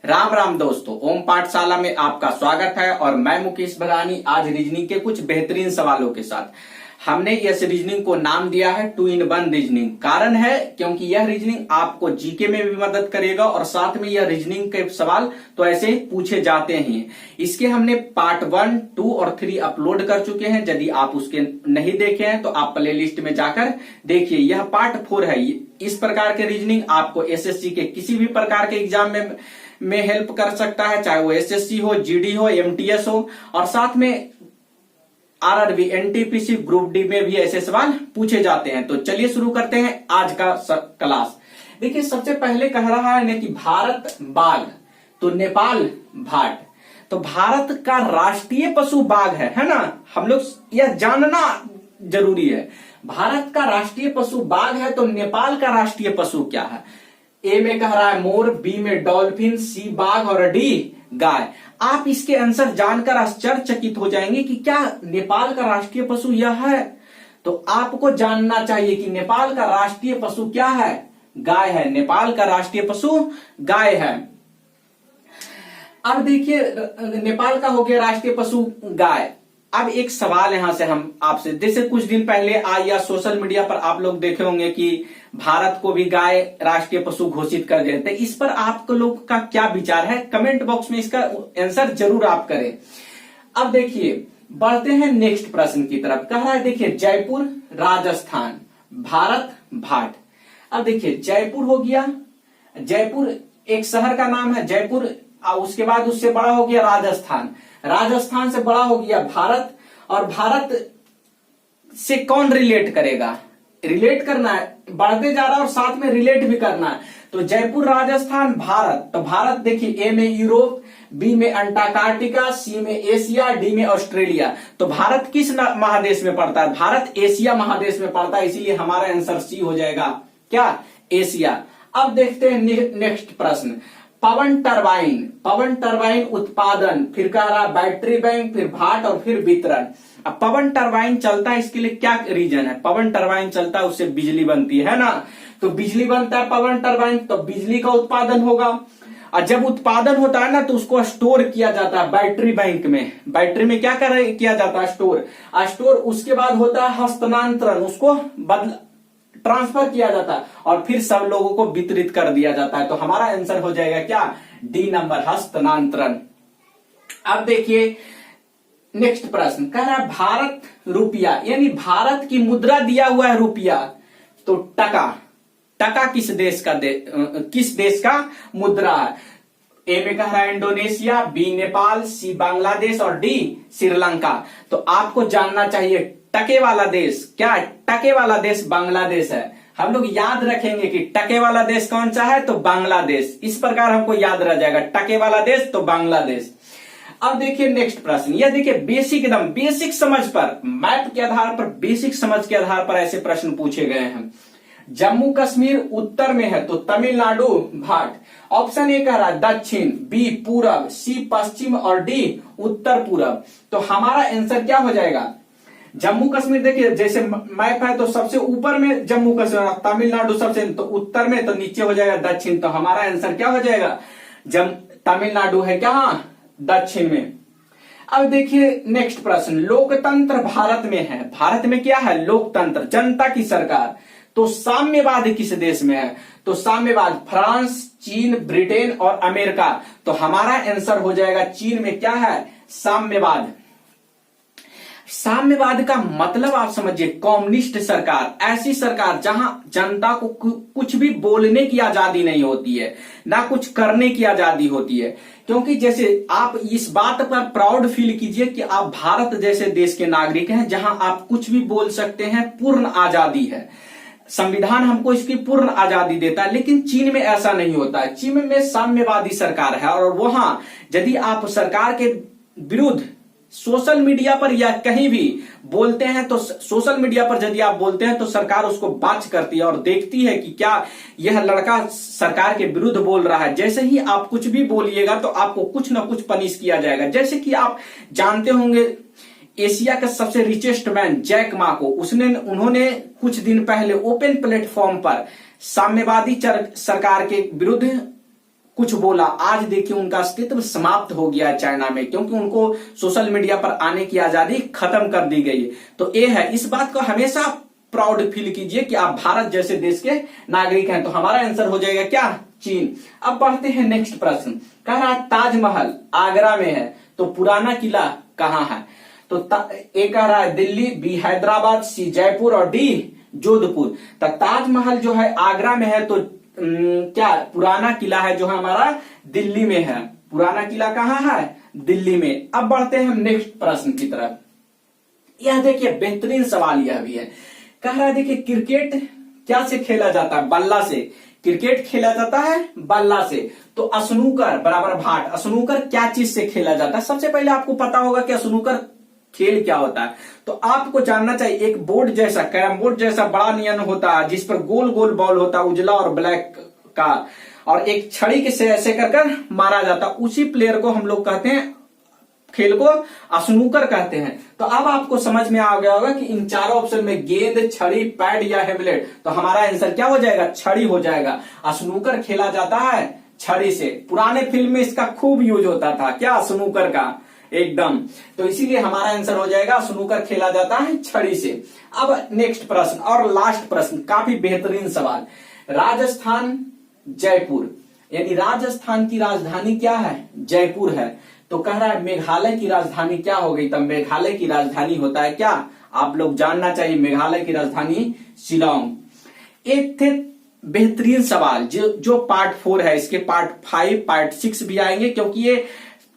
राम राम दोस्तों, ओम पाठशाला में आपका स्वागत है और मैं मुकेश भरानी आज रीजनिंग के कुछ बेहतरीन सवालों के साथ। हमने इस रीजनिंग को नाम दिया है 2 in 1 रीजनिंग। कारण है क्योंकि यह रीजनिंग आपको जीके में भी मदद करेगा और साथ में यह रीजनिंग के सवाल तो ऐसे ही पूछे जाते हैं। इसके हमने पार्ट 1, 2 और 3 अपलोड कर चुके हैं। यदि आप उसके नहीं देखे हैं तो आप प्ले लिस्ट में जाकर देखिए। यह पार्ट 4 है। इस प्रकार के रीजनिंग आपको एसएससी के किसी भी प्रकार के एग्जाम में हेल्प कर सकता है, चाहे वो एसएससी हो, जीडी हो, एमटीएस हो और साथ में आरआरबी, एनटीपीसी, ग्रुप डी में भी ऐसे सवाल पूछे जाते हैं। तो चलिए शुरू करते हैं आज का क्लास। देखिए, सबसे पहले कह रहा है कि भारत बाघ तो नेपाल भाट। तो भारत का राष्ट्रीय पशु बाघ है ना। हम लोग यह जानना जरूरी है। भारत का राष्ट्रीय पशु बाघ है तो नेपाल का राष्ट्रीय पशु क्या है? ए में कह रहा है मोर, बी में डॉल्फिन, सी बाघ और डी गाय। आप इसके आंसर जानकर आश्चर्यचकित हो जाएंगे कि क्या नेपाल का राष्ट्रीय पशु यह है। तो आपको जानना चाहिए कि नेपाल का राष्ट्रीय पशु क्या है? गाय है। नेपाल का राष्ट्रीय पशु गाय है। अब देखिए, नेपाल का हो गया राष्ट्रीय पशु गाय। अब एक सवाल यहां से हम आपसे, जैसे कुछ दिन पहले या सोशल मीडिया पर आप लोग देखे होंगे कि भारत को भी गाय राष्ट्रीय पशु घोषित कर दिया। इस पर आप लोग का क्या विचार है? कमेंट बॉक्स में इसका आंसर जरूर आप करें। अब देखिए, बढ़ते हैं नेक्स्ट प्रश्न की तरफ। कह रहा है, देखिए, जयपुर राजस्थान, भारत भाट। अब देखिए, जयपुर हो गया, जयपुर एक शहर का नाम है जयपुर। उसके बाद उससे बड़ा हो गया राजस्थान, राजस्थान से बड़ा हो गया भारत। और भारत से कौन रिलेट करेगा? रिलेट करना है, बढ़ते जा रहा है और साथ में रिलेट भी करना है। तो जयपुर राजस्थान भारत। तो भारत देखिए, ए में यूरोप, बी में अंटार्कटिका, सी में एशिया, डी में ऑस्ट्रेलिया। तो भारत किस महादेश में पड़ता है? भारत एशिया महादेश में पड़ता है, इसीलिए हमारा आंसर सी हो जाएगा। क्या? एशिया। अब देखते हैं नेक्स्ट प्रश्न। पवन टरबाइन, पवन टरबाइन उत्पादन, फिर कह रहा बैटरी बैंक, फिर भाट और फिर वितरण। अब पवन टरबाइन चलता है, इसके लिए क्या रीजन है? पवन टरबाइन चलता है, उससे बिजली बनती है ना। तो बिजली बनता है पवन टरबाइन, तो बिजली का उत्पादन होगा। और जब उत्पादन होता है ना तो उसको स्टोर किया जाता है बैटरी बैंक में। बैटरी में क्या किया जाता है? स्टोर। उसके बाद होता है हस्तांतरण, उसको ट्रांसफर किया जाता है और फिर सब लोगों को वितरित कर दिया जाता है। तो हमारा आंसर हो जाएगा क्या? डी नंबर, हस्तांतरण। अब देखिए नेक्स्ट प्रश्न। कह रहा है भारत रुपया, यानी भारत की मुद्रा दिया हुआ है रुपया। तो टका, टका किस देश का मुद्रा है? ए में कह रहा है इंडोनेशिया, बी नेपाल, सी बांग्लादेश और डी श्रीलंका। तो आपको जानना चाहिए टके वाला देश क्या है? टके वाला देश बांग्लादेश है। हम लोग याद रखेंगे कि टके वाला देश कौन सा है? तो बांग्लादेश। इस प्रकार हमको याद रह जाएगा, टके वाला देश तो बांग्लादेश। अब देखिए नेक्स्ट प्रश्न। यह देखिए बेसिक, एकदम बेसिक समझ पर, मैप के आधार पर, बेसिक समझ के आधार पर ऐसे प्रश्न पूछे गए हैं। जम्मू कश्मीर उत्तर में है तो तमिलनाडु भाट। ऑप्शन ए कह रहा है दक्षिण, बी पूरब, सी पश्चिम और डी उत्तर पूरब। तो हमारा आंसर क्या हो जाएगा? जम्मू कश्मीर देखिए, जैसे मैप है तो सबसे ऊपर में जम्मू कश्मीर, तमिलनाडु सबसे तो उत्तर में, तो नीचे हो जाएगा दक्षिण। तो हमारा आंसर क्या हो जाएगा? तमिलनाडु है क्या? हाँ, दक्षिण में। अब देखिए नेक्स्ट प्रश्न। लोकतंत्र भारत में है, भारत में क्या है? लोकतंत्र, जनता की सरकार। तो साम्यवाद किस देश में है? तो साम्यवाद फ्रांस, चीन, ब्रिटेन और अमेरिका। तो हमारा आंसर हो जाएगा चीन में क्या है? साम्यवाद। साम्यवाद का मतलब आप समझिए, कम्युनिस्ट सरकार, ऐसी सरकार जहां जनता को कुछ भी बोलने की आजादी नहीं होती है, ना कुछ करने की आजादी होती है। क्योंकि जैसे आप इस बात पर प्राउड फील कीजिए कि आप भारत जैसे देश के नागरिक हैं जहां आप कुछ भी बोल सकते हैं, पूर्ण आजादी है। संविधान हमको इसकी पूर्ण आजादी देता है, लेकिन चीन में ऐसा नहीं होता है। चीन में साम्यवादी सरकार है और वहां यदि आप सरकार के विरुद्ध सोशल मीडिया पर या कहीं भी बोलते हैं तो सोशल मीडिया पर यदि आप बोलते हैं तो सरकार उसको वाच करती है और देखती है कि क्या यह लड़का सरकार के विरुद्ध बोल रहा है। जैसे ही आप कुछ भी बोलिएगा तो आपको कुछ ना कुछ पनिश किया जाएगा। जैसे कि आप जानते होंगे एशिया का सबसे रिचेस्ट मैन जैक मा को, उन्होंने कुछ दिन पहले ओपन प्लेटफॉर्म पर साम्यवादी सरकार के विरुद्ध कुछ बोला, आज देखिए उनका अस्तित्व समाप्त हो गया है चाइना में, क्योंकि उनको सोशल मीडिया पर आने की आजादी खत्म कर दी गई है। तो ये है, इस बात को हमेशा प्राउड फील कीजिए कि आप भारत जैसे देश के नागरिक हैं। तो हमारा आंसर हो जाएगा क्या, चीन। अब बढ़ते हैं नेक्स्ट प्रश्न। कह रहा है ताजमहल आगरा में है, तो पुराना किला कहाँ है? तो ए कह रहा है दिल्ली, बी हैदराबाद, सी जयपुर और डी जोधपुर। तो ताजमहल जो है आगरा में है, तो क्या पुराना किला है जो है हमारा दिल्ली में है। पुराना किला कहाँ है? दिल्ली में। अब बढ़ते हैं हम नेक्स्ट प्रश्न की तरफ। यह देखिए बेहतरीन सवाल यह भी है। कह रहा है देखिए क्रिकेट क्या से खेला जाता है? बल्ला से। क्रिकेट खेला जाता है बल्ला से। तो स्नूकर बराबर भाट, स्नूकर क्या चीज से खेला जाता है? सबसे पहले आपको पता होगा कि स्नूकर खेल क्या होता है। तो आपको जानना चाहिए, एक बोर्ड जैसा, कैरम बोर्ड जैसा बड़ा नियन होता है जिस पर गोल गोल बॉल होता है, उजला और ब्लैक का, और एक छड़ी के से ऐसे कर मारा जाता। उसी प्लेयर को हम लोग कहते हैं, खेल को स्नूकर कहते हैं। तो अब आपको समझ में आ गया होगा कि इन चारों ऑप्शन में गेंद, छड़ी, पैड या हैमलेट, तो हमारा आंसर क्या हो जाएगा? छड़ी हो जाएगा। स्नूकर खेला जाता है छड़ी से। पुराने फिल्म में इसका खूब यूज होता था, क्या, स्नूकर का, एकदम। तो इसीलिए हमारा आंसर हो जाएगा स्नूकर खेला जाता है छड़ी से। अब नेक्स्ट प्रश्न और लास्ट प्रश्न, काफी बेहतरीन सवाल। राजस्थान जयपुर, यानी राजस्थान की राजधानी क्या है? जयपुर है। तो कह रहा है मेघालय की राजधानी क्या हो गई? तब मेघालय की राजधानी होता है क्या? आप लोग जानना चाहिए, मेघालय की राजधानी शिलोंग। एक थे बेहतरीन सवाल जो पार्ट 4 है, इसके पार्ट 5, पार्ट 6 भी आएंगे, क्योंकि ये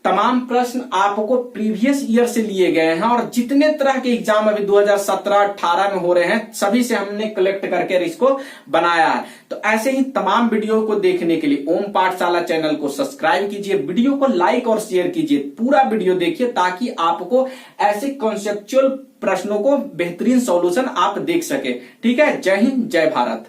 तमाम प्रश्न आपको प्रीवियस ईयर से लिए गए हैं, और जितने तरह के एग्जाम अभी 2017-18 में हो रहे हैं सभी से हमने कलेक्ट करके इसको बनाया है। तो ऐसे ही तमाम वीडियो को देखने के लिए ओम पाठशाला चैनल को सब्सक्राइब कीजिए, वीडियो को लाइक और शेयर कीजिए, पूरा वीडियो देखिए ताकि आपको ऐसे कॉन्सेप्चुअल प्रश्नों को बेहतरीन सॉल्यूशन आप देख सके। ठीक है, जय हिंद, जय भारत।